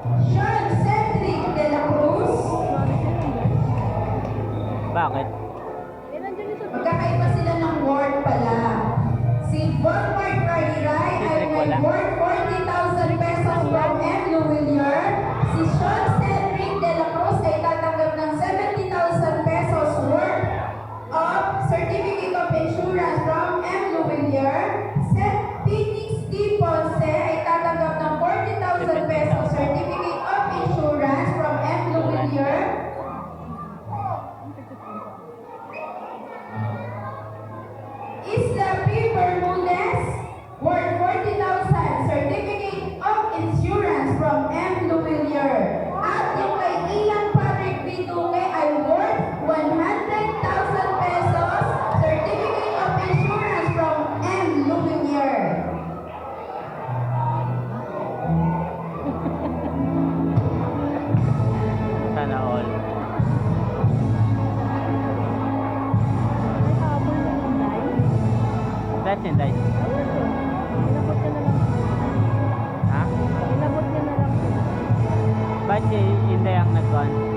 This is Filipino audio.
Sean Cedric de la Cruz. Bakit? Magkakaiba sila ng ward pala. Si Bonmart Cariray ay may ward 40,000 pesos from M. Luwilier. Si Sean Cedric de la Cruz ay tatanggap ng 70,000 pesos worth of Certificate of Insurance from M. Luwilier. Seth Phoenix D. Ponce ay tatanggap ng 40,000 pesos Certificate of Insurance from M. Luwilier. Isla P. Bermudez, worth 40,000 Certificate of Insurance from M. Luwilier. At yung kay Ian Patrick B. Duque ay worth 100,000 pesos Certificate of Insurance from M. Luwilier. Sana all. That's in dice. Inabot niya na lang. Ha? Inabot niya na lang. Ba't si Inday ang nag-con?